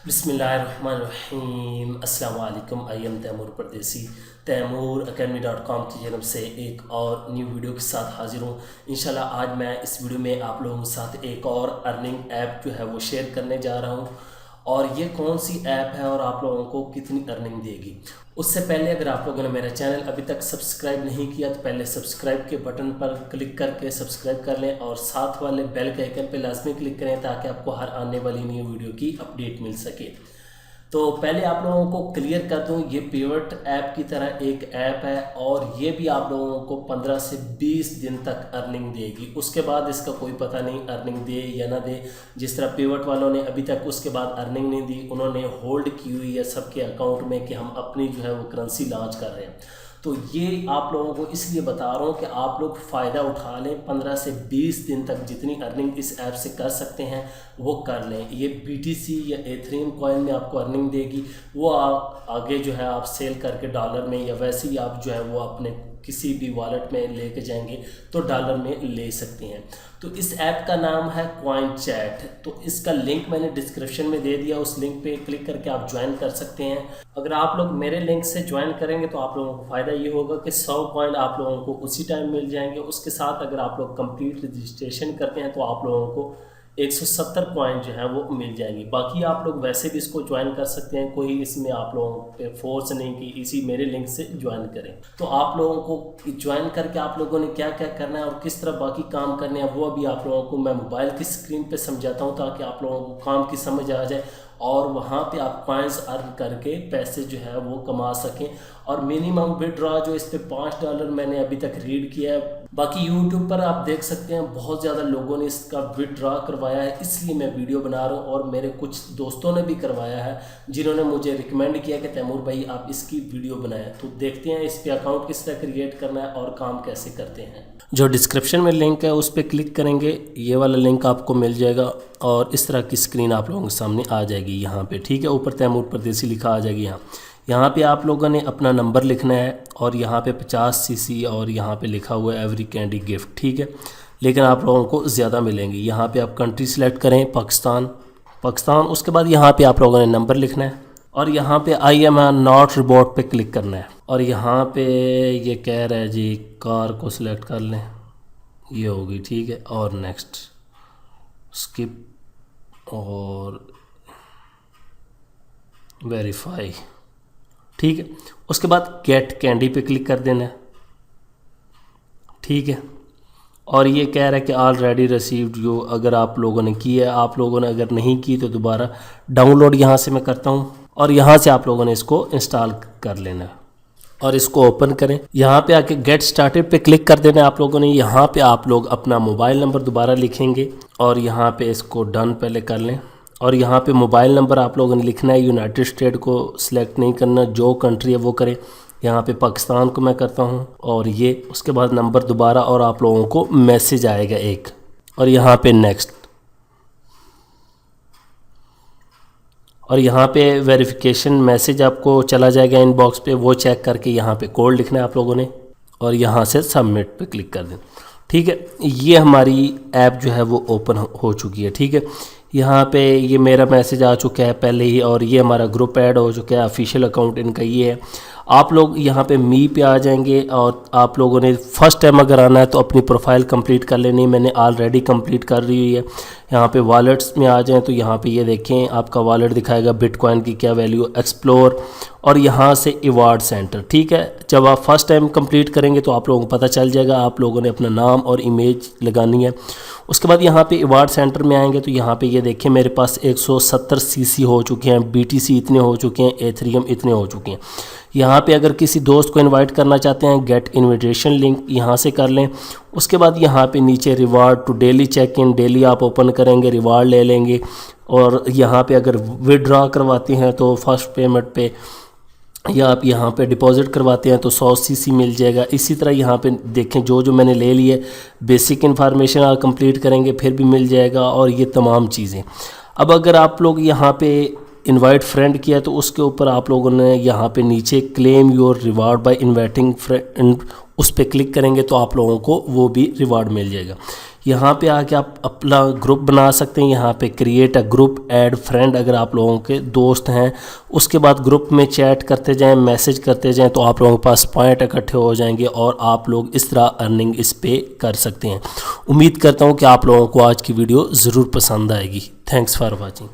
बिस्मिल्लाहिर्रहमानिर्रहीम अस्सलाम वालेकुम। आई एम तैमूर परदेसी तैमूर academy.com की जानब से एक और न्यू वीडियो के साथ हाजिर हूँ। इंशाल्लाह आज मैं इस वीडियो में आप लोगों के साथ एक और अर्निंग ऐप जो है वो शेयर करने जा रहा हूँ और ये कौन सी ऐप है और आप लोगों को कितनी अर्निंग देगी। उससे पहले अगर आप लोगों ने मेरा चैनल अभी तक सब्सक्राइब नहीं किया तो पहले सब्सक्राइब के बटन पर क्लिक करके सब्सक्राइब कर लें और साथ वाले बेल के आइकन पर लाजमी क्लिक करें ताकि आपको हर आने वाली न्यू वीडियो की अपडेट मिल सके। तो पहले आप लोगों को क्लियर कर दूं, ये पिवट ऐप की तरह एक ऐप है और ये भी आप लोगों को 15 से 20 दिन तक अर्निंग देगी। उसके बाद इसका कोई पता नहीं अर्निंग दे या ना दे। जिस तरह पिवट वालों ने अभी तक उसके बाद अर्निंग नहीं दी, उन्होंने होल्ड की हुई है सबके अकाउंट में कि हम अपनी जो है वो करेंसी लॉन्च कर रहे हैं। तो ये आप लोगों को इसलिए बता रहा हूँ कि आप लोग फ़ायदा उठा लें। 15 से 20 दिन तक जितनी अर्निंग इस ऐप से कर सकते हैं वो कर लें। ये BTC या एथेरियम कॉइन में आपको अर्निंग देगी, वो आप आगे जो है आप सेल करके डॉलर में या वैसे ही आप जो है वो अपने किसी भी वॉलेट में लेके जाएंगे तो डॉलर में ले सकते हैं। तो इस ऐप का नाम है कॉइनचैट। तो इसका लिंक मैंने डिस्क्रिप्शन में दे दिया, उस लिंक पे क्लिक करके आप ज्वाइन कर सकते हैं। अगर आप लोग मेरे लिंक से ज्वाइन करेंगे तो आप लोगों को फ़ायदा ये होगा कि 100 कॉइन आप लोगों को उसी टाइम मिल जाएंगे। उसके साथ अगर आप लोग कंप्लीट रजिस्ट्रेशन करते हैं तो आप लोगों को 170 कॉइन जो है वो मिल जाएगी। बाकी आप लोग वैसे भी इसको ज्वाइन कर सकते हैं, कोई इसमें आप लोगों पे फोर्स नहीं कि इसी मेरे लिंक से ज्वाइन करें। तो आप लोगों को ज्वाइन करके आप लोगों ने क्या क्या करना है और किस तरह बाकी काम करने हैं वो अभी आप लोगों को मैं मोबाइल की स्क्रीन पे समझाता हूँ ताकि आप लोगों को काम की समझ आ जाए और वहाँ पे आप कॉइन्स अर्न करके पैसे जो है वो कमा सकें। और मिनिमम विड्रॉ जो इस पे $5 मैंने अभी तक रीड किया है। बाकी यूट्यूब पर आप देख सकते हैं बहुत ज़्यादा लोगों ने इसका विड्रॉ करवाया है, इसलिए मैं वीडियो बना रहा हूँ। और मेरे कुछ दोस्तों ने भी करवाया है जिन्होंने मुझे रिकमेंड किया कि तैमूर भाई आप इसकी वीडियो बनाएं। तो देखते हैं इस पे अकाउंट किस तरह क्रिएट करना है और काम कैसे करते हैं। जो डिस्क्रिप्शन में लिंक है उस पर क्लिक करेंगे, ये वाला लिंक आपको मिल जाएगा और इस तरह की स्क्रीन आप लोगों के सामने आ जाएगी यहाँ पे। ठीक है, ऊपर तैमूर परदेसी लिखा आ जाएगी। यहाँ पे आप लोगों ने अपना नंबर लिखना है और यहाँ पे 50 CC और यहाँ पे लिखा हुआ है एवरी कैंडी गिफ्ट। ठीक है, लेकिन आप लोगों को ज़्यादा मिलेंगी। यहाँ पे आप कंट्री सेलेक्ट करें पाकिस्तान। उसके बाद यहाँ पे आप लोगों ने नंबर लिखना है और यहाँ पे आई एम नॉट रिबॉट पे क्लिक करना है। और यहाँ पे ये कह रहा है जी कार को सिलेक्ट कर लें, ये होगी। ठीक है, और नेक्स्ट स्किप और वेरीफाई। ठीक है, उसके बाद गेट कैंडी पे क्लिक कर देना है। ठीक है, और ये कह रहा है कि ऑलरेडी रिसीव्ड जो अगर आप लोगों ने की है, आप लोगों ने अगर नहीं की तो दोबारा डाउनलोड यहाँ से मैं करता हूँ और यहाँ से आप लोगों ने इसको इंस्टॉल कर लेना है और इसको ओपन करें। यहाँ पे आके गेट स्टार्टेड पे क्लिक कर देना है आप लोगों ने। यहाँ पे आप लोग अपना मोबाइल नंबर दोबारा लिखेंगे और यहाँ पे इसको डन पहले कर लें और यहाँ पे मोबाइल नंबर आप लोगों ने लिखना है। यूनाइटेड स्टेट को सिलेक्ट नहीं करना, जो कंट्री है वो करें। यहाँ पे पाकिस्तान को मैं करता हूँ और ये उसके बाद नंबर दोबारा और आप लोगों को मैसेज आएगा एक और यहाँ पे नेक्स्ट और यहाँ पे वेरिफिकेशन मैसेज आपको चला जाएगा इनबॉक्स पे, वो चेक करके यहाँ पे कोड लिखना है आप लोगों ने और यहाँ से सबमिट पे क्लिक कर दें। ठीक है, ये हमारी ऐप जो है वो ओपन हो चुकी है। ठीक है, यहाँ पे ये मेरा मैसेज आ चुका है पहले ही और ये हमारा ग्रुप ऐड हो चुका है। ऑफिशियल अकाउंट इनका ये है। आप लोग यहाँ पे मी पे आ जाएंगे और आप लोगों ने फर्स्ट टाइम अगर आना है तो अपनी प्रोफाइल कंप्लीट कर लेनी। मैंने ऑलरेडी कंप्लीट कर रही हुई है। यहाँ पे वॉलेट्स में आ जाएं तो यहाँ पे ये देखें आपका वॉलेट दिखाएगा बिटकॉइन की क्या वैल्यू, एक्सप्लोर और यहाँ से अवार्ड सेंटर। ठीक है, जब आप फर्स्ट टाइम कंप्लीट करेंगे तो आप लोगों को पता चल जाएगा। आप लोगों ने अपना नाम और इमेज लगानी है। उसके बाद यहाँ पे अवार्ड सेंटर में आएंगे तो यहाँ पे ये देखें मेरे पास 170 CC हो चुके हैं, BTC इतने हो चुके हैं, एथेरियम इतने हो चुके हैं। यहाँ पे अगर किसी दोस्त को इनवाइट करना चाहते हैं गेट इनविटेशन लिंक यहाँ से कर लें। उसके बाद यहाँ पे नीचे reward to daily check in, daily आप ओपन करेंगे रिवार्ड ले लेंगे। और यहाँ पे अगर विड्रॉ करवाते हैं तो फर्स्ट पेमेंट पे या आप यहाँ पे डिपॉजिट करवाते हैं तो 100 CC मिल जाएगा। इसी तरह यहाँ पे देखें जो मैंने ले लिए बेसिक इन्फॉर्मेशन आप कंप्लीट करेंगे फिर भी मिल जाएगा और ये तमाम चीज़ें। अब अगर आप लोग यहाँ पे इनवाइट फ्रेंड किया तो उसके ऊपर आप लोगों ने यहाँ पे नीचे claim your reward by inviting friend, उस पर क्लिक करेंगे तो आप लोगों को वो भी रिवार्ड मिल जाएगा। यहाँ पे आके आप अपना ग्रुप बना सकते हैं। यहाँ पे create a group, add friend अगर आप लोगों के दोस्त हैं। उसके बाद ग्रुप में चैट करते जाएं, मैसेज करते जाएं तो आप लोगों के पास पॉइंट इकट्ठे हो जाएंगे और आप लोग इस तरह अर्निंग इस पे कर सकते हैं। उम्मीद करता हूँ कि आप लोगों को आज की वीडियो ज़रूर पसंद आएगी। Thanks for watching.